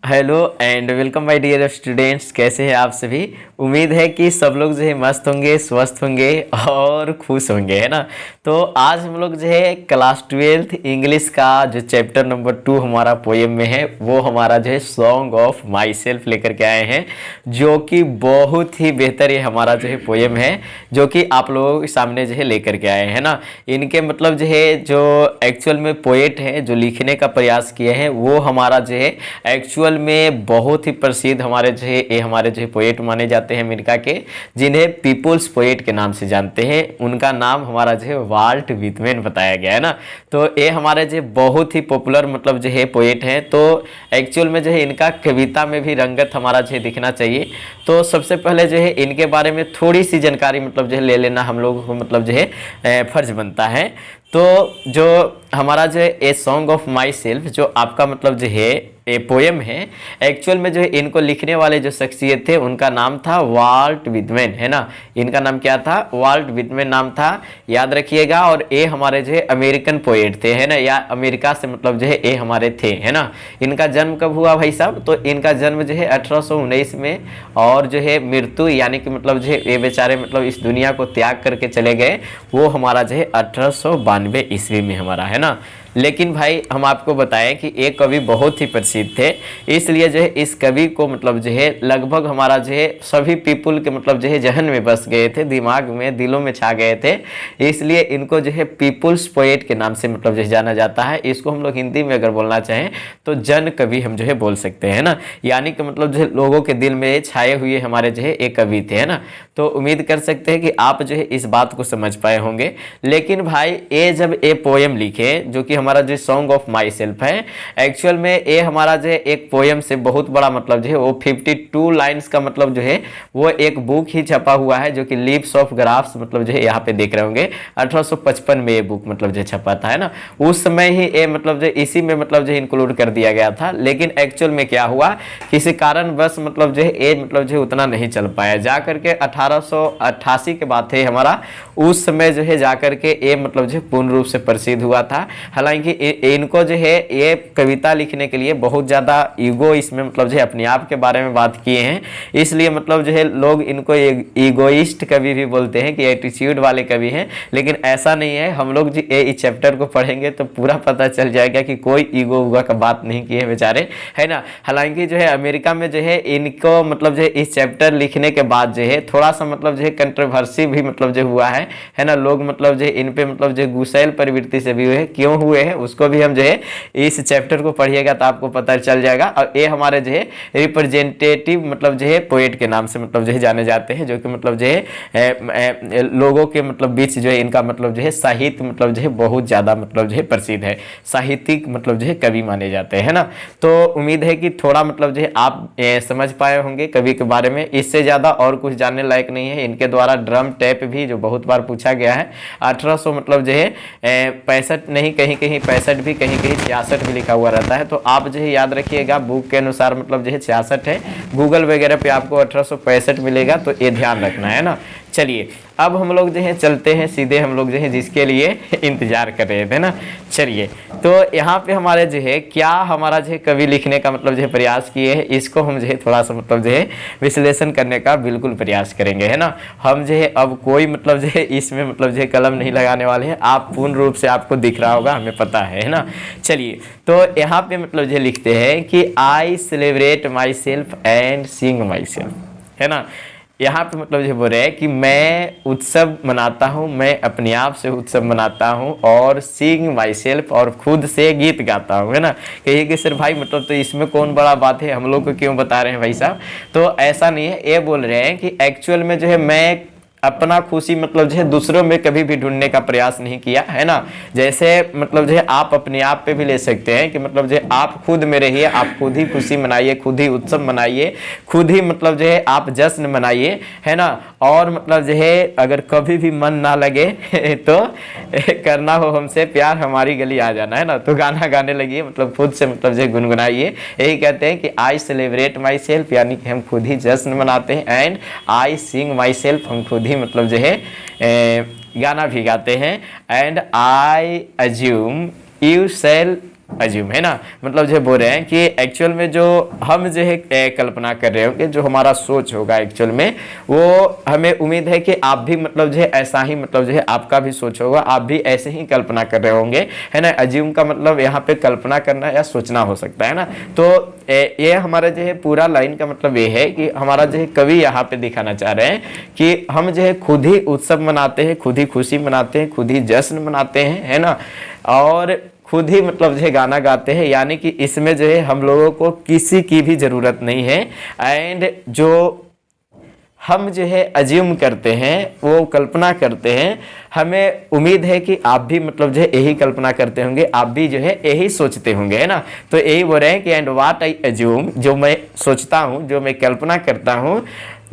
Hello and welcome my dear students. कैसे हैं आप सभी। उम्मीद है कि सब लोग जो है मस्त होंगे, स्वस्थ होंगे और खुश होंगे, है ना। तो आज हम लोग जो है क्लास 12th इंग्लिश का जो चैप्टर नंबर 2 हमारा पोएम में है, वो हमारा जो है सॉन्ग ऑफ माई सेल्फ लेकर के आए हैं, जो कि बहुत ही बेहतर ये हमारा जो है पोएम है, जो कि आप लोगों के सामने जो है लेकर के आए हैं ना। इनके मतलब जो है जो एक्चुअल में पोएट हैं, जो लिखने का प्रयास किए हैं, वो हमारा जो है एक्चुअल में बहुत ही प्रसिद्ध हमारे जो है ये हमारे जो है पोएट माने जाते हैं अमेरिका के, जिन्हें पीपुल्स पोएट के नाम से जानते हैं। उनका नाम हमारा जो है वाल्ट विटमैन बताया गया है ना। तो ये हमारे जो बहुत ही पॉपुलर मतलब जो है पोएट हैं। तो एक्चुअल में जो है इनका कविता में भी रंगत हमारा जो है दिखना चाहिए। तो सबसे पहले जो है इनके बारे में थोड़ी सी जानकारी मतलब जो है ले लेना हम लोगों को मतलब जो है फर्ज बनता है। तो जो हमारा जो है a song of my self, जो आपका मतलब जो है ए पोएम है, एक्चुअल में जो है इनको लिखने वाले जो शख्सियत थे उनका नाम था वाल्ट विटमैन, है ना। इनका नाम क्या था? वाल्ट विटमैन नाम था, याद रखिएगा। और ये हमारे जो है अमेरिकन पोएट थे, है ना, या अमेरिका से मतलब जो है ये हमारे थे, है ना। इनका जन्म कब हुआ भाई साहब? तो इनका जन्म जो है 1819 में, और जो है मृत्यु यानी कि मतलब जो है ये बेचारे मतलब इस दुनिया को त्याग करके चले गए, वो हमारा जो है 1892 ईस्वी में हमारा, है ना। लेकिन भाई हम आपको बताएं कि एक कवि बहुत ही प्रसिद्ध थे, इसलिए जो है इस कवि को मतलब जो है लगभग हमारा जो है सभी पीपुल के मतलब जो है जहन में बस गए थे, दिमाग में, दिलों में छा गए थे। इसलिए इनको जो है पीपुल्स पोएट के नाम से मतलब जो है जाना जाता है। इसको हम लोग हिंदी में अगर बोलना चाहें तो जन कवि हम जो है बोल सकते हैं ना, यानी कि मतलब जो है लोगों के दिल में छाए हुए हमारे जो है एक कवि थे, है ना। तो उम्मीद कर सकते हैं कि आप जो है इस बात को समझ पाए होंगे। लेकिन भाई ये जब ये पोएम लिखे, जो कि हमारा जो सॉन्ग ऑफ माई सेल्फ है, एक्चुअल में ये हमारा जो है एक पोएम से बहुत बड़ा मतलब जो है वो 52 लाइन्स का मतलब जो है वो एक बुक ही छपा हुआ है, जो कि लीव्स ऑफ ग्राफ्स मतलब जो है यहाँ पे देख रहे होंगे 1855 में ये बुक मतलब जो छपा था, है ना। उस समय ही ये मतलब जो इसी में मतलब जो इंक्लूड कर दिया गया था। लेकिन एक्चुअल में क्या हुआ, किसी कारण बस मतलब जो है ये मतलब जो है उतना नहीं चल पाया। जा करके 1888 के बाद थे हमारा, उस समय जो है जाकर के ये मतलब जो पूर्ण रूप से प्रसिद्ध हुआ था। हालांकि इनको जो है ये कविता लिखने के लिए बहुत ज़्यादा ईगो इसमें मतलब जो है अपने आप के बारे में बात किए हैं, इसलिए मतलब जो है लोग इनको ईगोइस्ट कवि भी बोलते हैं कि एटीट्यूड वाले कवि हैं। लेकिन ऐसा नहीं है, हम लोग जो इस चैप्टर को पढ़ेंगे तो पूरा पता चल जाएगा कि कोई ईगो उगा का बात नहीं किए हैं बेचारे, है ना। हालांकि जो है अमेरिका में जो है इनको मतलब जो है इस चैप्टर लिखने के बाद जो है थोड़ा सा मतलब जो है कंट्रोवर्सी भी मतलब जो हुआ है ना। लोग मतलब जो है इन पे मतलब जो गुस्सैल प्रवृत्ति से भी हुए, क्यों हुए हैं उसको भी हम जो है इस चैप्टर को पढ़िएगा तो आपको पता चल जाएगा। और ये हमारे जो है रिप्रेजेंटेटिव मतलब जो है पोएट के नाम से मतलब जो है जाने जाते हैं, जो कि मतलब जो है लोगों के मतलब बीच जो है इनका मतलब जो है साहित्य मतलब जो है बहुत ज़्यादा मतलब जो है प्रसिद्ध है, साहित्यिक मतलब जो है कवि माने जाते हैं ना। तो उम्मीद है कि थोड़ा मतलब जो है आप समझ पाए होंगे कवि के बारे में। इससे ज़्यादा और कुछ जानने लायक नहीं है। इनके द्वारा ड्रम टैप भी जो बहुत बार पूछा गया है, 1800 मतलब जो है 65 नहीं, कहीं कहीं 65 भी, कहीं कहीं 66 भी लिखा हुआ रहता है। तो आप जो है याद रखिएगा, बुक के अनुसार मतलब जो है 66 है, गूगल वगैरह पे आपको 1865 मिलेगा, तो ये ध्यान रखना है ना। चलिए अब हम लोग जो है चलते हैं सीधे, हम लोग जो है जिसके लिए इंतजार कर रहे थे ना। चलिए तो यहाँ पे हमारे जो है क्या हमारा जो है कवि लिखने का मतलब जो है प्रयास किए हैं, इसको हम जो है थोड़ा सा मतलब जो है विश्लेषण करने का बिल्कुल प्रयास करेंगे, है ना। हम जो है अब कोई मतलब जो है इसमें मतलब जो है कलम नहीं लगाने वाले हैं। आप पूर्ण रूप से आपको दिख रहा होगा, हमें पता है ना। चलिए तो यहाँ पे मतलब जो लिखते हैं कि I celebrate my self and Singh my myself ना। यहाँ पे मतलब ये बोल रहे हैं कि मैं उत्सव मनाता हूँ, मैं अपने आप से उत्सव मनाता हूँ, और सिंग माई सेल्फ, और खुद से गीत गाता हूँ, है ना। कहिए कि सर भाई मतलब तो इसमें कौन बड़ा बात है, हम लोग को क्यों बता रहे हैं भाई साहब। तो ऐसा नहीं है, ये बोल रहे हैं कि एक्चुअल में जो है मैं अपना खुशी मतलब जो है दूसरों में कभी भी ढूंढने का प्रयास नहीं किया, है ना। जैसे मतलब जो है आप अपने आप पे भी ले सकते हैं कि मतलब जो है आप खुद में रहिए, आप खुद ही खुशी मनाइए, खुद ही उत्सव मनाइए, खुद ही मतलब जो है आप जश्न मनाइए, है ना। और मतलब जो है अगर कभी भी मन ना लगे तो करना हो हमसे प्यार, हमारी गली आ जाना, है ना। तो गाना गाने लगिए, मतलब खुद से मतलब जो है गुनगुनाइए। यही कहते हैं कि आई सेलिब्रेट माई सेल्फ, यानी कि हम खुद ही जश्न मनाते हैं, and I Singh my self, हम खुद ही मतलब जो है गाना भी गाते हैं, and I assume you shall assume, है ना। मतलब जो बोल रहे हैं कि एक्चुअल में जो हम जो है कल्पना कर रहे होंगे, जो हमारा सोच होगा एक्चुअल में, वो हमें उम्मीद है कि आप भी मतलब जो है ऐसा ही मतलब जो है आपका भी सोच होगा, आप भी ऐसे ही कल्पना कर रहे होंगे, है ना। अज्यूम का मतलब यहाँ पे कल्पना करना या सोचना हो सकता है ना। तो ये हमारा जो है पूरा लाइन का मतलब ये है कि हमारा जो है कवि यहाँ पे दिखाना चाह रहे हैं कि हम जो है खुद ही उत्सव मनाते हैं, खुद ही खुशी मनाते हैं, खुद ही जश्न मनाते हैं, है ना, और खुद ही मतलब जो है गाना गाते हैं। यानी कि इसमें जो है हम लोगों को किसी की भी ज़रूरत नहीं है। एंड जो हम जो है अज्यूम करते हैं, वो कल्पना करते हैं, हमें उम्मीद है कि आप भी मतलब जो है यही कल्पना करते होंगे, आप भी जो है यही सोचते होंगे, है ना। तो यही बोल रहे हैं कि एंड व्हाट आई अज्यूम, जो मैं सोचता हूँ, जो मैं कल्पना करता हूँ,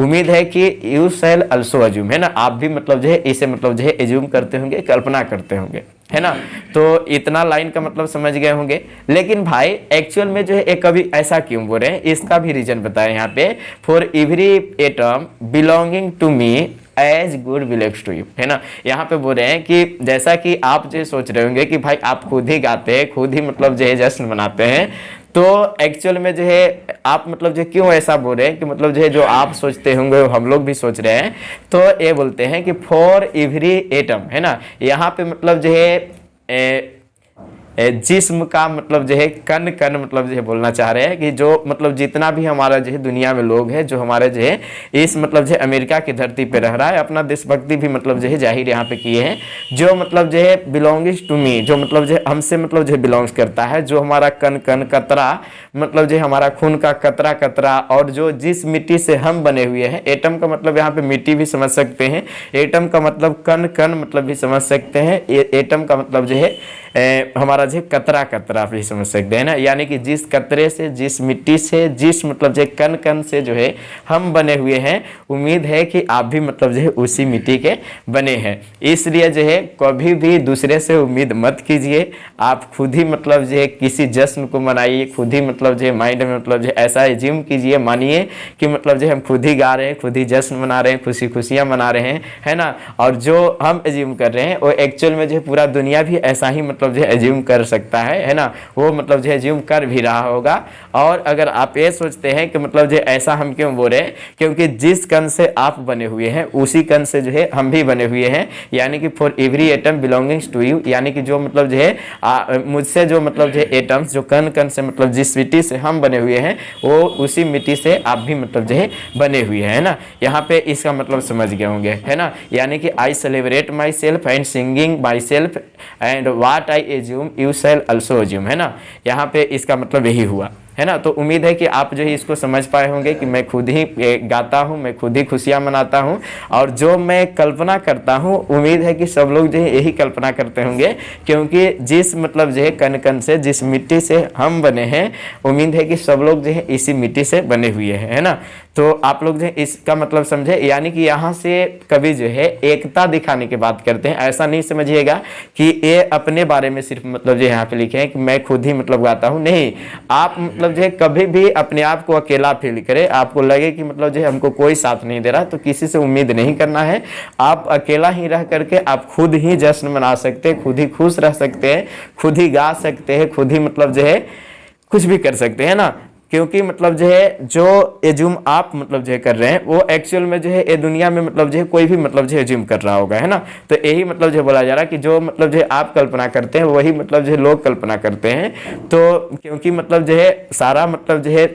उम्मीद है कि यू शैल अल्सो अज्यूम, है ना, आप भी मतलब जो है इसे मतलब जो है अज्यूम करते होंगे, कल्पना करते होंगे, है ना। तो इतना लाइन का मतलब समझ गए होंगे। लेकिन भाई एक्चुअल में जो है एक कवि ऐसा क्यों बोल रहे हैं, इसका भी रीजन बताएं यहाँ पे। For every atom belonging to me as good belongs to you, है ना। यहाँ पे बोल रहे हैं कि जैसा कि आप जो सोच रहे होंगे कि भाई आप खुद ही गाते हैं, खुद ही मतलब जो है जश्न मनाते हैं, तो एक्चुअल में जो है आप मतलब जो क्यों ऐसा बोल रहे हैं कि मतलब जो है जो आप सोचते होंगे वो हम लोग भी सोच रहे हैं। तो ये बोलते हैं कि फॉर एवरी एटम, है ना, यहाँ पे मतलब जो है जिस्म का मतलब जो है कण कण मतलब जो है बोलना चाह रहे हैं कि जो मतलब जितना भी हमारा जो है दुनिया में लोग हैं, जो हमारे जो है इस मतलब जो है अमेरिका की धरती पे रह रहा है, अपना देशभक्ति भी मतलब जो है जाहिर यहाँ पे किए हैं, जो मतलब जो है बिलोंगिंग्स टू मी, जो मतलब जो है हमसे मतलब जो है बिलोंग्स करता है, जो हमारा कण कण कतरा मतलब जो है हमारा खून का कतरा कतरा, और जो जिस मिट्टी से हम बने हुए हैं, एटम का मतलब यहाँ पे मिट्टी भी समझ सकते हैं, एटम का मतलब कण कण मतलब भी समझ सकते हैं, एटम का मतलब जो है हमारा जो कतरा कतरा भी समझ सकते हैं ना। यानी कि जिस कतरे से, जिस मिट्टी से, जिस मतलब जो कण कण से जो है हम बने हुए हैं, उम्मीद है कि आप भी मतलब जो है उसी मिट्टी के बने हैं। इसलिए जो है कभी भी दूसरे से उम्मीद मत कीजिए, आप खुद ही मतलब जो है किसी जश्न को मनाइए, खुद ही मतलब जो है माइंड में मतलब जो ऐसा एज्यूम कीजिए, मानिए कि मतलब जो हम खुद ही गा रहे हैं, खुद ही जश्न मना रहे हैं, खुशी खुशियाँ मना रहे हैं, है ना। और जो हम एज्यूम कर रहे हैं वो एक्चुअल में जो है पूरा दुनिया भी ऐसा ही मतलब जो है एज्यूम कर सकता है ना, वो मतलब जो है एज्यूम कर भी रहा होगा। और अगर आप ये सोचते हैं कि मतलब जो ऐसा हम क्यों बोल रहे हैं, क्योंकि जिस कण से आप बने हुए हैं उसी कण से जो है हम भी बने हुए हैं। यानी कि for every atom belongings to you, यानी कि जो मतलब जो है मुझसे जो मतलब जो है एटम्स, जो कण कण से मतलब जिस मिट्टी से हम बने हुए हैं, वो उसी मिट्टी से आप भी मतलब जो है बने हुए हैं, है ना। यहाँ पे इसका मतलब समझ गए होंगे, है ना। यानी कि I celebrate my self and singing my self and what I assume you shall also assume, है ना। यहाँ पे इसका मतलब यही हुआ, है ना। तो उम्मीद है कि आप जो है इसको समझ पाए होंगे कि मैं खुद ही गाता हूँ, मैं खुद ही खुशियाँ मनाता हूँ, और जो मैं कल्पना करता हूँ, उम्मीद है कि सब लोग जो है यही कल्पना करते होंगे, क्योंकि जिस मतलब जो है कण कण से, जिस मिट्टी से हम बने हैं, उम्मीद है कि सब लोग जो है इसी मिट्टी से बने हुए हैं, है ना। तो आप लोग जो है इसका मतलब समझे। यानी कि यहाँ से कवि जो है एकता दिखाने की बात करते हैं। ऐसा नहीं समझिएगा कि ये अपने बारे में सिर्फ मतलब जो यहाँ पे लिखे हैं कि मैं खुद ही मतलब गाता हूँ, नहीं। आप मतलब जो है कभी भी अपने आप को अकेला फील करें, आपको लगे कि मतलब जो है हमको कोई साथ नहीं दे रहा, तो किसी से उम्मीद नहीं करना है। आप अकेला ही रह करके आप खुद ही जश्न मना सकते हैं, खुद ही खुश रह सकते हैं, खुद ही गा सकते हैं, खुद ही मतलब जो है कुछ भी कर सकते हैं ना। क्योंकि मतलब जो है जो एज्यूम आप मतलब जो है कर रहे हैं, वो एक्चुअल में जो है ये दुनिया में मतलब जो है कोई भी मतलब जो है एज्यूम कर रहा होगा, है ना। तो यही मतलब जो बोला जा रहा है कि जो मतलब जो है आप कल्पना करते हैं वही मतलब जो है लोग कल्पना करते हैं। तो क्योंकि मतलब जो है सारा मतलब जो है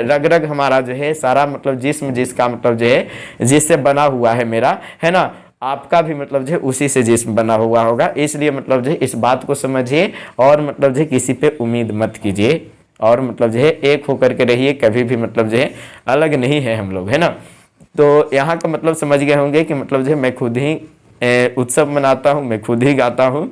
रग रग हमारा जो है सारा मतलब जिस्म जिसका मतलब जो है जिससे बना हुआ है मेरा, है ना, आपका भी मतलब जो है उसी से जिस्म बना हुआ होगा। इसलिए मतलब जो है इस बात को समझिए और मतलब जो है किसी पे उम्मीद मत कीजिए, और मतलब जो है एक होकर के रहिए, कभी भी मतलब जो है अलग नहीं है हम लोग, है ना। तो यहाँ का मतलब समझ गए होंगे कि मतलब जो है मैं खुद ही उत्सव मनाता हूँ, मैं खुद ही गाता हूँ,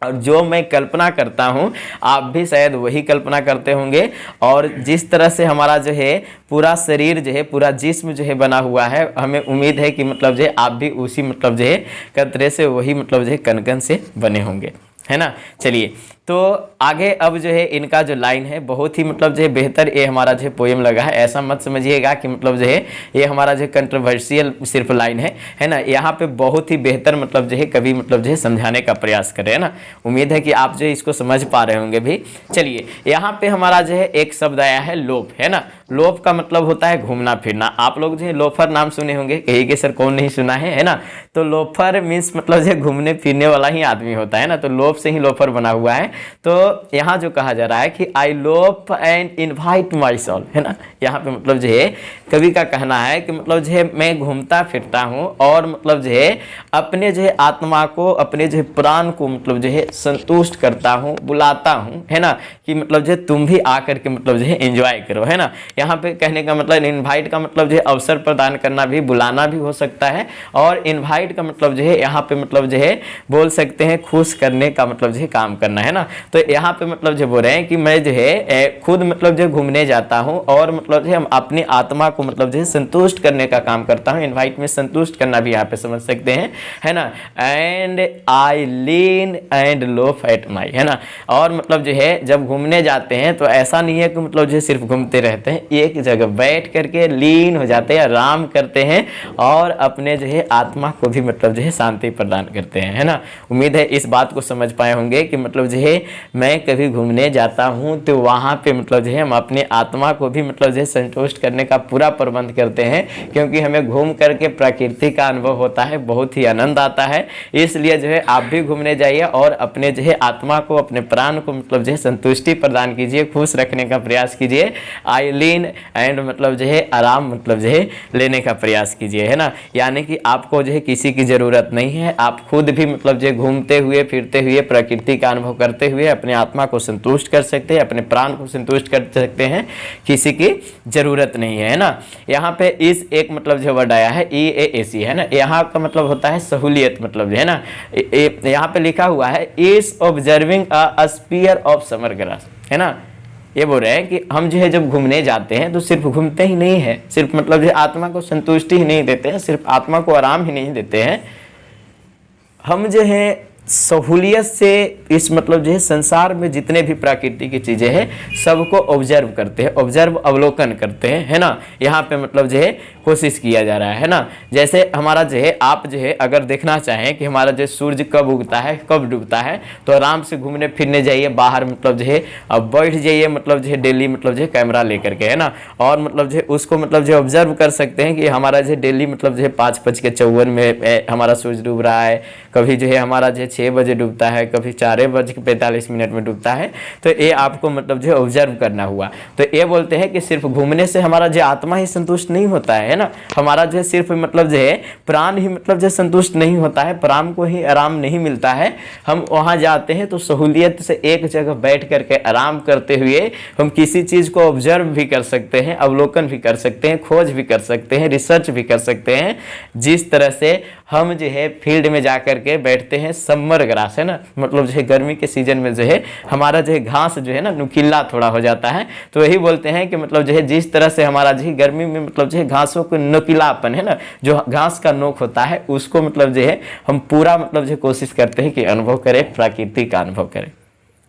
और जो मैं कल्पना करता हूँ आप भी शायद वही कल्पना करते होंगे। और जिस तरह से हमारा जो है पूरा शरीर जो है, पूरा जिस्म जो है बना हुआ है, हमें उम्मीद है कि मतलब जो है आप भी उसी मतलब जो है कतरे से, वही मतलब जो है कण कण से बने होंगे। है ना। चलिए तो आगे अब जो है इनका जो लाइन है बहुत ही मतलब जो है बेहतर ये हमारा जो है पोएम लगा है। ऐसा मत समझिएगा कि मतलब जो है ये हमारा जो कंट्रोवर्शियल सिर्फ लाइन है ना। यहाँ पे बहुत ही बेहतर मतलब जो है कवि मतलब जो है समझाने का प्रयास करे, है ना। उम्मीद है कि आप जो है इसको समझ पा रहे होंगे भी। चलिए यहाँ पे हमारा जो है एक शब्द आया है लोफ, है ना। लोफ का मतलब होता है घूमना फिरना। आप लोग जो है लोफर नाम सुने होंगे, कहीं के सर कौन नहीं सुना है ना। तो लोफर मीन्स मतलब जो है घूमने फिरने वाला ही आदमी होता है ना, तो लोफ से ही लोफर बना हुआ है। तो यहाँ जो कहा जा रहा है कि I loaf and invite my myself ना। यहाँ पे मतलब जो है कवि का कहना है कि मतलब जो है मैं घूमता फिरता हूँ और मतलब जो है अपने जो है आत्मा को, अपने जो है प्राण को मतलब जो है संतुष्ट करता हूँ, बुलाता हूँ, है ना, कि मतलब जो है तुम भी आकर के मतलब जो है एंजॉय करो, है ना। यहाँ पे कहने का मतलब इनवाइट का मतलब जो है अवसर प्रदान करना भी, बुलाना भी हो सकता है। और इनवाइट का मतलब जो है यहाँ पे मतलब जो है बोल सकते हैं खुश करने का मतलब जो है काम करना, है ना। तो यहाँ पे मतलब जो बोल रहे हैं कि मैं जो है खुद मतलब जो घूमने जाता हूँ और मतलब जो है हम अपनी आत्मा को मतलब जो है संतुष्ट करने का काम करता हूँ। इनवाइट में संतुष्ट करना भी यहाँ पे समझ सकते हैं, है ना। And I lean and loaf at my, है ना। और मतलब जो है जब घूमने जाते हैं तो ऐसा नहीं है कि मतलब जो है सिर्फ घूमते रहते हैं, एक जगह बैठ करके लीन हो जाते हैं, आराम करते हैं और अपने जो है आत्मा को भी मतलब जो है शांति प्रदान करते हैं, है ना। उम्मीद है इस बात को समझ पाए होंगे कि मतलब जो है मैं कभी घूमने जाता हूँ तो वहाँ पे मतलब जो है हम अपने आत्मा को भी मतलब जो है संतुष्ट करने का पूरा प्रबंध करते हैं, क्योंकि हमें घूम करके प्रकृति का अनुभव होता है, बहुत ही आनंद आता है। इसलिए जो है आप भी घूमने जाइए और अपने जो है आत्मा को, अपने प्राण को मतलब जो है संतुष्टि प्रदान कीजिए, खुश रखने का प्रयास कीजिए। आई लीन एंड मतलब जो है आराम मतलब जो है लेने का प्रयास कीजिए, है ना। यानी कि आपको जो है किसी की ज़रूरत नहीं है, आप खुद भी मतलब जो है घूमते हुए फिरते हुए प्रकृति का अनुभव करते हुए अपने आत्मा को संतुष्ट कर सकते हैं, अपने प्राण को संतुष्ट कर सकते हैं, किसी की ज़रूरत नहीं है ना। यहाँ पे इस एक मतलब जो वर्ड आया है EASE, है ना। यहाँ का मतलब होता है सहूलियत मतलब जो है ना। यहाँ पे लिखा हुआ है is observing a spear of summer grass, है ना। ये बोल रहे हैं कि हम जो है जब घूमने जाते हैं तो सिर्फ घूमते ही नहीं है, सिर्फ मतलब जो आत्मा को संतुष्टि ही नहीं देते हैं, सिर्फ आत्मा को आराम ही नहीं देते हैं, हम जो है सहूलियत से इस मतलब जो है संसार में जितने भी प्रकृति की चीज़ें हैं सबको ऑब्जर्व करते हैं, ऑब्जर्व अवलोकन करते हैं, है ना। यहाँ पे मतलब जो है कोशिश किया जा रहा है ना। जैसे हमारा जो है आप जो है अगर देखना चाहें कि हमारा जो सूर्य कब उगता है कब डूबता है, तो आराम से घूमने फिरने जाइए बाहर, मतलब जो है अब बैठ जाइए मतलब जो है डेली मतलब जो है कैमरा लेकर के, है ना। और मतलब जो है उसको मतलब जो है ऑब्जर्व कर सकते हैं कि हमारा जो है डेली मतलब जो है 5:54 में हमारा सूर्य डूब रहा है, कभी जो है हमारा जो है 6 बजे डूबता है, कभी 4:45 में डूबता है। तो ये आपको मतलब जो है ऑब्जर्व करना हुआ। तो ये बोलते हैं कि सिर्फ घूमने से हमारा जो आत्मा ही संतुष्ट नहीं होता है ना, हमारा जो है सिर्फ मतलब जो है प्राण ही मतलब जो संतुष्ट नहीं होता है, प्राण को ही आराम नहीं मिलता है। हम वहाँ जाते हैं तो सहूलियत से एक जगह बैठ करके आराम करते हुए हम किसी चीज़ को ऑब्जर्व भी कर सकते हैं, अवलोकन भी कर सकते हैं, खोज भी कर सकते हैं, रिसर्च भी कर सकते हैं। जिस तरह से हम जो है फील्ड में जा करके बैठते हैं, समर ग्रास, है ना, मतलब जो है गर्मी के सीजन में जो है हमारा जो है घास जो है ना नुकीला थोड़ा हो जाता है। तो यही बोलते हैं कि मतलब जो है जिस तरह से हमारा जो है गर्मी में मतलब जो है घासों को नुकीलापन, है ना, जो घास का नोक होता है उसको मतलब जो है हम पूरा मतलब जो कोशिश करते हैं कि अनुभव करें, प्रकृति का अनुभव करें,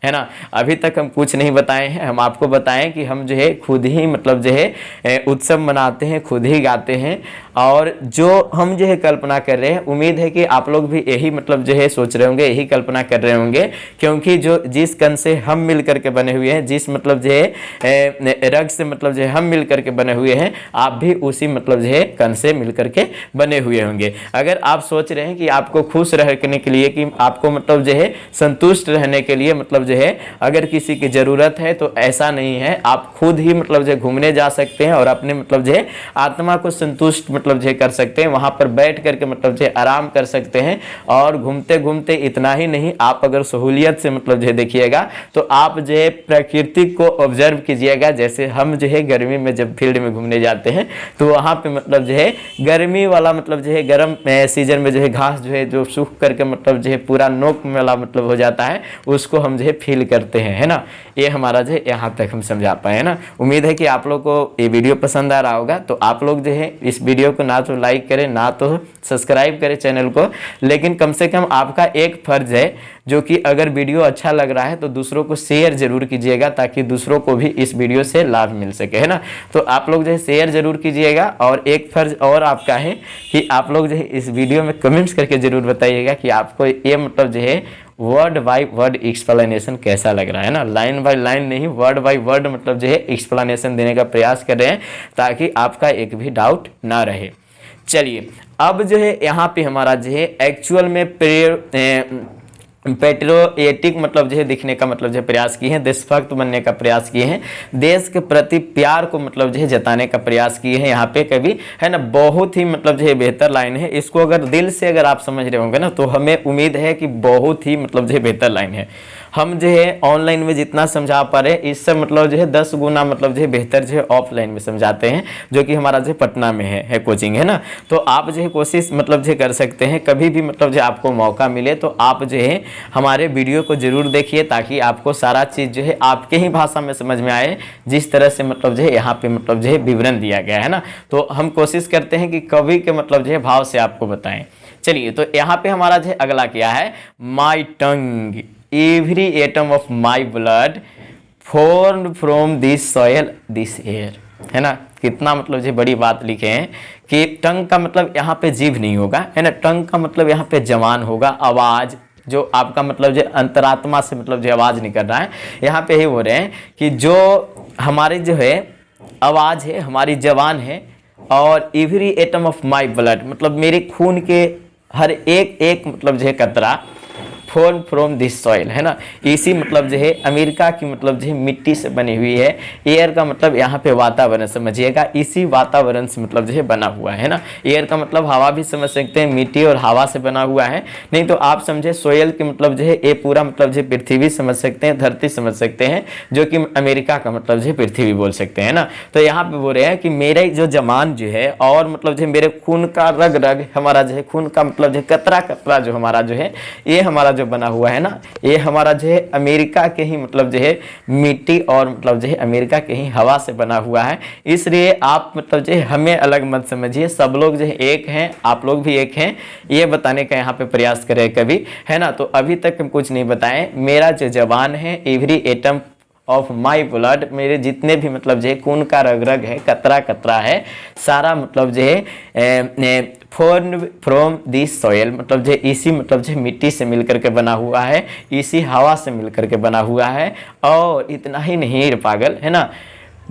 है ना। अभी तक हम कुछ नहीं बताए हैं, हम आपको बताएं कि हम जो है खुद ही मतलब जो है उत्सव मनाते हैं, खुद ही गाते हैं, और जो हम जो है कल्पना कर रहे हैं, उम्मीद है कि आप लोग भी यही मतलब जो है सोच रहे होंगे, यही कल्पना कर रहे होंगे, क्योंकि जो जिस कण से हम मिल करके बने हुए हैं, जिस मतलब जो है रग से मतलब जो है हम मिल करके बने हुए हैं, आप भी उसी मतलब जो है कण से मिल करके बने हुए होंगे। अगर आप सोच रहे हैं कि आपको खुश रहने के लिए, कि आपको मतलब जो है संतुष्ट रहने के लिए मतलब जो है अगर किसी की ज़रूरत है, तो ऐसा नहीं है। आप खुद ही मतलब जो है घूमने जा सकते हैं और अपने मतलब जो है आत्मा को संतुष्ट मतलब जो है कर सकते हैं, वहाँ पर बैठ करके मतलब जो है आराम कर सकते हैं। और घूमते घूमते इतना ही नहीं, आप अगर सहूलियत से मतलब जो है देखिएगा तो आप जो है प्रकृति को ऑब्जर्व कीजिएगा। जैसे हम जो है गर्मी में जब फील्ड में घूमने जाते हैं तो वहाँ पे मतलब जो है गर्मी वाला मतलब जो है गर्म सीजन में जो है घास जो है जो सूख करके मतलब जो है पूरा नोक वाला मतलब हो जाता है, उसको हम जो है फील करते हैं, है ना। ये हमारा जो है यहाँ तक हम समझा पाए, है ना। उम्मीद है कि आप लोग को ये वीडियो पसंद आ रहा होगा। तो आप लोग जो है इस वीडियो को ना तो लाइक करें ना तो सब्सक्राइब करें चैनल को, लेकिन कम से कम आपका एक फर्ज है जो कि अगर वीडियो अच्छा लग रहा है तो दूसरों को शेयर जरूर कीजिएगा, ताकि दूसरों को भी इस वीडियो से लाभ मिल सके, है ना। तो आप लोग जो है शेयर जरूर कीजिएगा। और एक फर्ज और आपका है कि आप लोग जो है इस वीडियो में कमेंट्स करके जरूर बताइएगा कि आपको ये मतलब जो है वर्ड बाय वर्ड एक्सप्लेनेशन कैसा लग रहा है ना। लाइन बाय लाइन नहीं, वर्ड बाय वर्ड मतलब जो है एक्सप्लेनेशन देने का प्रयास कर रहे हैं, ताकि आपका एक भी डाउट ना रहे। चलिए अब जो है यहाँ पे हमारा जो है एक्चुअल में पेट्रियोटिक मतलब जो है दिखने का मतलब जो है प्रयास किए हैं, देशभक्त बनने का प्रयास किए हैं, देश के प्रति प्यार को मतलब जो है जताने का प्रयास किए हैं यहाँ पे कवि, है ना। बहुत ही मतलब जो है बेहतर लाइन है। इसको अगर दिल से अगर आप समझ रहे होंगे ना तो हमें उम्मीद है कि बहुत ही मतलब जो है बेहतर लाइन है। हम जो है ऑनलाइन में जितना समझा पा रहे हैं इससे मतलब जो है 10 गुना मतलब जो है बेहतर जो है ऑफलाइन में समझाते हैं, जो कि हमारा जो है पटना में है कोचिंग, है ना। तो आप जो है कोशिश मतलब जो कर सकते हैं, कभी भी मतलब जो आपको मौका मिले तो आप जो है हमारे वीडियो को जरूर देखिए, ताकि आपको सारा चीज़ जो है आपके ही भाषा में समझ में आए, जिस तरह से मतलब जो है यहाँ पे मतलब जो है विवरण दिया गया है ना। तो हम कोशिश करते हैं कि कवि के मतलब जो है भाव से आपको बताएं। चलिए तो यहाँ पे हमारा जो है अगला क्या है, my tongue every atom of my blood form from this soil this air, है ना। कितना मतलब जो बड़ी बात लिखे हैं कि टंग का मतलब यहाँ पे जीभ नहीं होगा, है ना। टंग का मतलब यहाँ पे जवान होगा, आवाज़ जो आपका मतलब जो अंतरात्मा से मतलब जो आवाज़ निकल रहा है। यहाँ पे ही हो रहे हैं कि जो हमारे जो है आवाज़ है हमारी जवान है, और every atom of my blood मतलब मेरे खून के हर एक एक मतलब जो है कतरा फॉर्म फ्रॉम दिस सॉइल, है ना। इसी मतलब जो है अमेरिका की मतलब जो है मिट्टी से बनी हुई है। एयर का मतलब यहाँ पे वातावरण समझिएगा, इसी वातावरण से मतलब जो है बना हुआ है ना। एयर का मतलब हवा भी समझ सकते हैं, मिट्टी और हवा से बना हुआ है। नहीं तो आप समझे सोयल के मतलब जो है ये पूरा मतलब जो पृथ्वी समझ सकते हैं, धरती समझ सकते हैं, जो कि अमेरिका का मतलब जो है पृथ्वी बोल सकते हैं ना। तो यहाँ पे बोल रहे हैं कि मेरे जो जमान जो है और मतलब जो मेरे खून का रग रग हमारा जो है खून का मतलब जो कतरा कतरा जो हमारा जो है ये हमारा जो बना हुआ है ना, ये हमारा जो है अमेरिका के ही मतलब जो है मिट्टी और मतलब जो है अमेरिका के ही हवा से बना हुआ है। इसलिए आप मतलब जो है हमें अलग मत समझिए, सब लोग जो है एक हैं, आप लोग भी एक हैं, ये बताने का यहाँ पे प्रयास करें कभी, है ना। तो अभी तक हम कुछ नहीं बताएं। मेरा जो जवान है every atom of my blood, मेरे जितने भी मतलब जो है खून का रग रग है, कतरा कतरा है, सारा मतलब जो है फॉर्म फ्रॉम दिस सॉयल मतलब जो इसी मतलब जो मिट्टी से मिलकर के बना हुआ है, इसी हवा से मिलकर के बना हुआ है। और इतना ही नहीं पागल, है ना,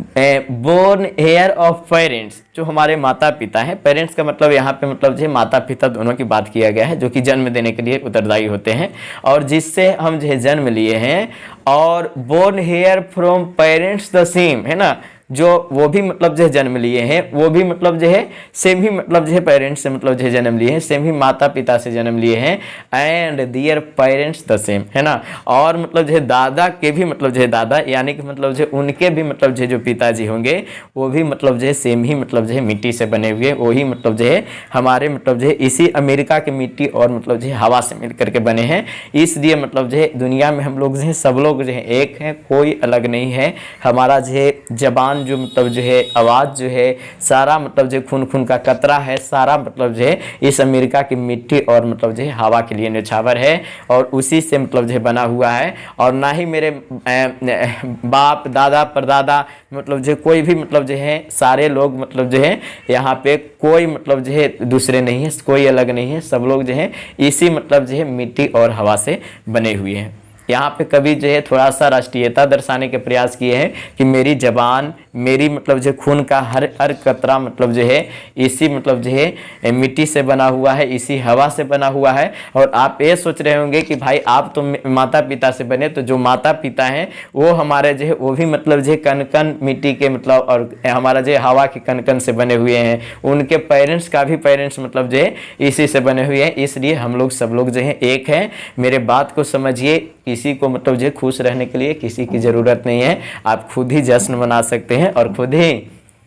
बोर्न हेयर ऑफ पेरेंट्स, जो हमारे माता पिता हैं। पेरेंट्स का मतलब यहाँ पे मतलब जो माता पिता दोनों की बात किया गया है, जो कि जन्म देने के लिए उत्तरदायी होते हैं और जिससे हम जो है जन्म लिए हैं। और born here from parents the same, है ना, जो वो भी मतलब जो है जन्म लिए हैं, वो भी मतलब जो है सेम ही मतलब जो है पेरेंट्स से मतलब जो है जन्म लिए हैं, सेम ही माता पिता से जन्म लिए हैं। And their parents the same, है ना। और मतलब जो है दादा के भी मतलब जो है दादा, यानी कि मतलब जो उनके भी मतलब जो पिताजी होंगे वो भी मतलब जो है सेम ही मतलब जो है मिट्टी से बने हुए, वही मतलब जो है हमारे मतलब जो है इसी अमेरिका की मिट्टी और मतलब जो है हवा से मिल करके बने हैं। इसलिए मतलब जो है दुनिया में हम लोग जो है सब लोग जो है एक हैं, कोई अलग नहीं है। हमारा जो है जबान जो मतलब जो है आवाज़ जो है सारा मतलब जो खून खून का कतरा है, सारा मतलब जो है इस अमेरिका की मिट्टी और मतलब जो है हवा के लिए न्यौछावर है और उसी से मतलब जो है बना हुआ है। और ना ही मेरे बाप दादा परदादा मतलब जो कोई भी मतलब जो है सारे लोग मतलब जो है यहाँ पे कोई मतलब जो है दूसरे नहीं है, कोई अलग नहीं है, सब लोग जो है इसी मतलब जो है मिट्टी और हवा से बने हुए हैं। यहाँ पे कवि जो है थोड़ा सा राष्ट्रीयता दर्शाने के प्रयास किए हैं कि मेरी जबान, मेरी मतलब जो खून का हर हर कतरा मतलब जो है इसी मतलब जो है मिट्टी से बना हुआ है, इसी हवा से बना हुआ है। और आप ये सोच रहे होंगे कि भाई आप तो माता पिता से बने, तो जो माता पिता हैं वो हमारे जो है वो भी मतलब जो है कण कण मिट्टी के मतलब और हमारा जो हवा के कण कण से बने हुए हैं, उनके पेरेंट्स का भी पेरेंट्स मतलब जो है इसी से बने हुए हैं। इसलिए हम लोग सब लोग जो है एक हैं। मेरे बात को समझिए, किसी को मतलब जो खुश रहने के लिए किसी की ज़रूरत नहीं है, आप खुद ही जश्न मना सकते हैं और खुद ही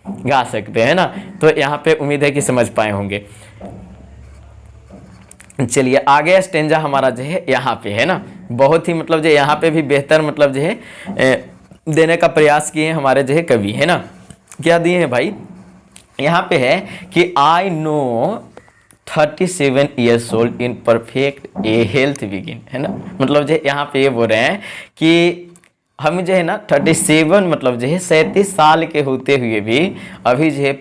गा सकते हैं ना। तो यहाँ पे उम्मीद है कि समझ पाए होंगे। चलिए आगे स्टेंजा हमारा जो है यहाँ पे है ना, बहुत ही मतलब जो यहाँ पे भी बेहतर मतलब जो है देने का प्रयास किए हैं हमारे जो है कवि, है ना। क्या दिए हैं भाई, यहाँ पे है कि I know 37 years old in perfect A health begin, है ना। मतलब जो यहाँ पे ये बोल रहे हैं कि हम जो है ना 37 मतलब जो है 37 साल के होते हुए भी अभी जो है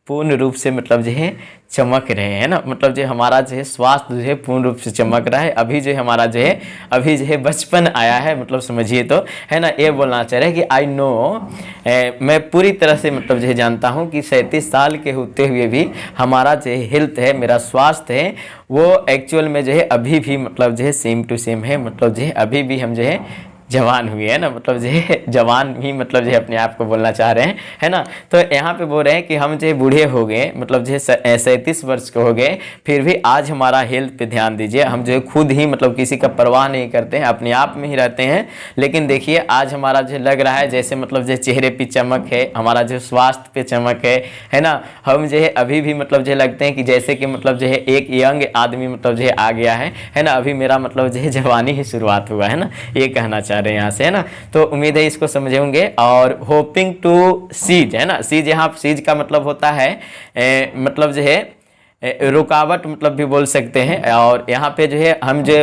पूर्ण रूप से मतलब जो है चमक रहे हैं ना। मतलब जो हमारा जो है स्वास्थ्य जो है पूर्ण रूप से चमक रहा है। अभी जो है हमारा जो है अभी जो है बचपन आया है, मतलब समझिए तो, है ना। ये बोलना चाह रहे हैं कि आई नो, मैं पूरी तरह से मतलब जो है जानता हूँ कि 37 साल के होते हुए भी हमारा जो है हेल्थ है, मेरा स्वास्थ्य है, वो एक्चुअल में जो है अभी भी मतलब जो है सेम टू सेम है। मतलब जो है अभी भी हम जो है जवान हुए, है ना। मतलब जो है जवान ही मतलब जो है अपने आप को बोलना चाह रहे हैं, है ना। तो यहाँ पे बोल रहे हैं कि हम जो है बूढ़े हो गए, मतलब जो है 37 वर्ष के हो गए, फिर भी आज हमारा हेल्थ पे ध्यान दीजिए। हम जो है खुद ही मतलब किसी का परवाह नहीं करते हैं, अपने आप में ही रहते हैं। लेकिन देखिए आज हमारा जो लग रहा है जैसे मतलब जो चेहरे पे चमक है, हमारा जो स्वास्थ्य पे चमक है ना। हम जो है अभी भी मतलब जो लगते हैं कि जैसे कि मतलब जो है एक यंग आदमी मतलब जो है आ गया है ना। अभी मेरा मतलब जो है जवानी ही शुरुआत हुआ है ना, ये कहना चाह रहे हैं यहाँ से, है ना। तो उम्मीद है इसको समझे होंगे। और होपिंग टू सीज, है ना, सीज, यहाँ सीज का मतलब होता है मतलब जो है रुकावट मतलब भी बोल सकते हैं। और यहाँ पे जो है हम जो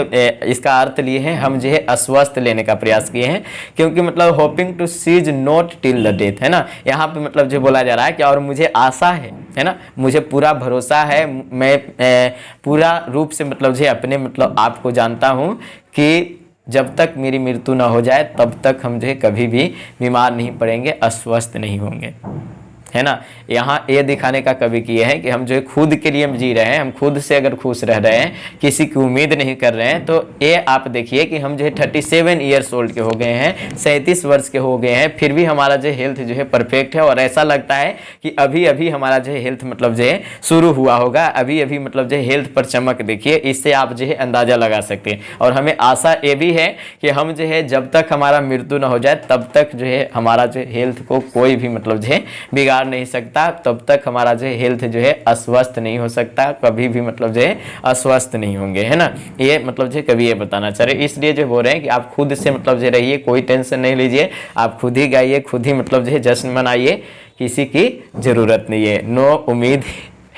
इसका अर्थ लिए हैं, हम जो है अस्वस्थ लेने का प्रयास किए हैं, क्योंकि मतलब hoping to cease not till the death, है ना। यहाँ पे मतलब जो बोला जा रहा है कि और मुझे आशा है ना, मुझे पूरा भरोसा है, मैं पूरा रूप से मतलब जो अपने मतलब आपको जानता हूँ कि जब तक मेरी मृत्यु ना हो जाए तब तक हम जो है कभी भी बीमार नहीं पड़ेंगे, अस्वस्थ नहीं होंगे, है ना। यहाँ ये दिखाने का कवि किए हैं कि हम जो है खुद के लिए जी रहे हैं, हम खुद से अगर खुश रह रहे हैं, किसी की उम्मीद नहीं कर रहे हैं। तो ये आप देखिए कि हम जो है 37 ईयर्स ओल्ड के हो गए हैं, 37 वर्ष के हो गए हैं, फिर भी हमारा जो हेल्थ जो है परफेक्ट है। और ऐसा लगता है कि अभी अभी हमारा जो है हेल्थ मतलब जो है शुरू हुआ होगा, अभी अभी मतलब जो है हेल्थ पर चमक देखिए, इससे आप जो है अंदाजा लगा सकते हैं। और हमें आशा ये भी है कि हम जो है जब तक हमारा मृत्यु न हो जाए तब तक जो है हमारा जो हेल्थ को कोई भी मतलब जो है बिगाड़ नहीं सकता, तब तक हमारा जो हेल्थ जो है अस्वस्थ नहीं हो सकता, कभी भी मतलब जो है अस्वस्थ नहीं होंगे, है ना। ये मतलब जो कभी ये बताना चाह रहे, इसलिए जो बोल रहे हैं कि आप खुद से मतलब जो रहिए, कोई टेंशन नहीं लीजिए, आप खुद ही गाइए, खुद ही मतलब जो है जश्न मनाइए, किसी की जरूरत नहीं है, नो उम्मीद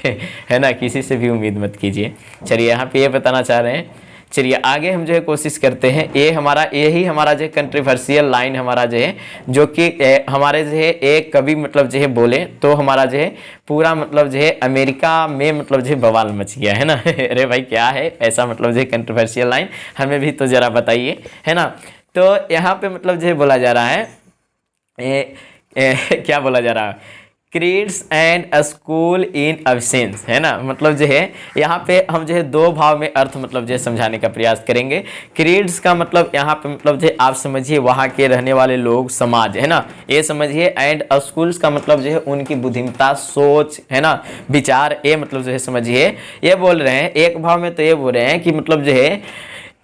है ना, किसी से भी उम्मीद मत कीजिए। चलिए यहाँ पे ये बताना चाह रहे हैं। चलिए आगे हम जो है कोशिश करते हैं। ये हमारा यही हमारा जो है कंट्रोवर्शियल लाइन हमारा जो है, जो कि हमारे जो है एक कवि मतलब जो है बोले तो हमारा जो है पूरा मतलब जो है अमेरिका में मतलब जो है बवाल मच गया, है ना। अरे भाई क्या है ऐसा मतलब जो है कंट्रोवर्शियल लाइन, हमें भी तो जरा बताइए, है ना। तो यहाँ पे मतलब जो है बोला जा रहा है क्या बोला जा रहा है, creeds and school in absence, है ना। मतलब जो है यहाँ पे हम जो है दो भाव में अर्थ मतलब जो है समझाने का प्रयास करेंगे। क्रीड्स का मतलब यहाँ पे मतलब जो है आप समझिए वहाँ के रहने वाले लोग, समाज, है ना, ये समझिए। एंड स्कूल्स का मतलब जो है उनकी बुद्धिमत्ता, सोच, है ना, विचार, ये मतलब जो है समझिए। ये बोल रहे हैं एक भाव में, तो ये बोल रहे हैं कि मतलब जो है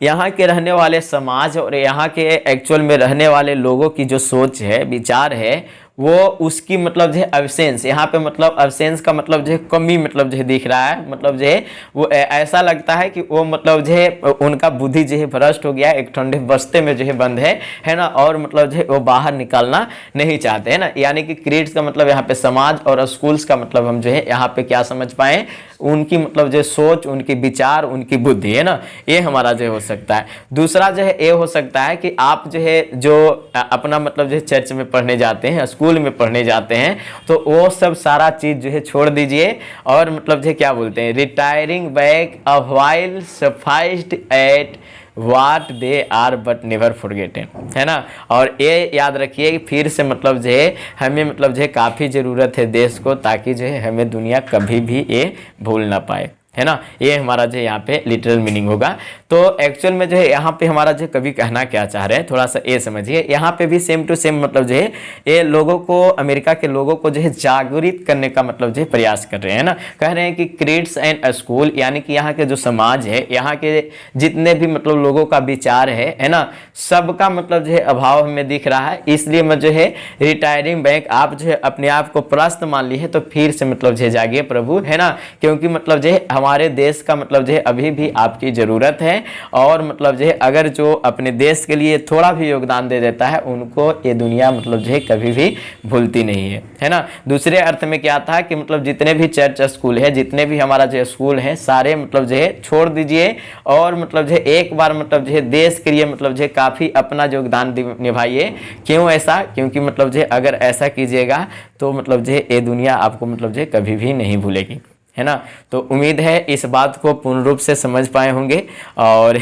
यहाँ के रहने वाले समाज और यहाँ के एक्चुअल में रहने वाले लोगों की जो सोच है, विचार है, वो उसकी मतलब जो है एब्सेंस, यहाँ पे मतलब एब्सेंस का मतलब जो है कमी मतलब जो है दिख रहा है। मतलब जो है वो ऐसा लगता है कि वो मतलब जो है उनका बुद्धि जो है भ्रष्ट हो गया, एक ठंडे बस्ते में जो है बंद है ना। और मतलब जो है वो बाहर निकालना नहीं चाहते, है ना। यानी कि क्रीड्स का मतलब यहाँ पे समाज और स्कूल्स का मतलब हम जो है यहाँ पे क्या समझ पाए, उनकी मतलब जो सोच, उनके विचार, उनकी बुद्धि, है ना, ये हमारा जो हो सकता है। दूसरा जो है ये हो सकता है कि आप जो है जो अपना मतलब जो है चर्च में पढ़ने जाते हैं, स्कूल में पढ़ने जाते हैं, तो वो सब सारा चीज जो है छोड़ दीजिए और मतलब जो क्या बोलते हैं, retiring back a while sufficed at what they are but never forgotten, है ना। और ये याद रखिए कि फिर से मतलब जो है हमें मतलब जो है काफ़ी ज़रूरत है देश को, ताकि जो है हमें दुनिया कभी भी ये भूल ना पाए, है ना। ये हमारा जो यहाँ पे लिटरल मीनिंग होगा। तो एक्चुअल में जो है यहाँ पे हमारा जो कवि कहना क्या चाह रहे हैं, थोड़ा सा ये समझिए। यहाँ पे भी सेम टू सेम मतलब जो है ये लोगों को, अमेरिका के लोगों को जो है जागृत करने का मतलब जो है प्रयास कर रहे हैं ना। कह रहे हैं कि क्रीड्स एंड स्कूल, यानी कि यहाँ के जो समाज है, यहाँ के जितने भी मतलब लोगों का विचार है ना, सबका मतलब जो है अभाव हमें दिख रहा है। इसलिए मैं जो है रिटायरिंग बैंक, आप जो है अपने आप को प्रस्त मान ली है, तो फिर से मतलब जो है जागिए प्रभु, है ना। क्योंकि मतलब जो है हमारे देश का मतलब जो है अभी भी आपकी ज़रूरत है, और मतलब जो है अगर जो अपने देश के लिए थोड़ा भी योगदान दे देता है उनको ये दुनिया मतलब जो है कभी भी भूलती नहीं है ना। दूसरे अर्थ में क्या था कि मतलब जितने भी चर्च स्कूल है, जितने भी हमारा जो स्कूल है, सारे मतलब जो है छोड़ दीजिए और मतलब जो है एक बार मतलब जो है देश के लिए मतलब जो है काफ़ी अपना योगदान निभाइए। क्यों ऐसा? क्योंकि मतलब जो है अगर ऐसा कीजिएगा तो मतलब जो है ये दुनिया आपको मतलब जो है कभी भी नहीं भूलेगी, है ना। तो उम्मीद है इस बात को पूर्ण रूप से समझ पाए होंगे, और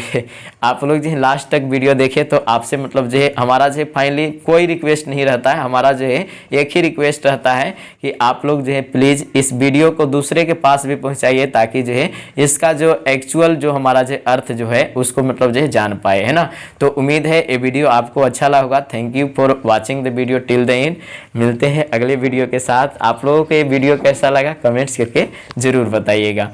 आप लोग जो है लास्ट तक वीडियो देखें तो आपसे मतलब जो है हमारा जो है फाइनली कोई रिक्वेस्ट नहीं रहता है, हमारा जो है एक ही रिक्वेस्ट रहता है कि आप लोग जो है प्लीज़ इस वीडियो को दूसरे के पास भी पहुंचाइए, ताकि जो है इसका जो एक्चुअल जो हमारा जो अर्थ जो है उसको मतलब जो है जान पाए, है ना। तो उम्मीद है ये वीडियो आपको अच्छा लगा होगा। Thank you for watching the video till the end. मिलते हैं अगले वीडियो के साथ। आप लोगों को ये वीडियो कैसा लगा कमेंट्स करके ज़रूर बताइएगा।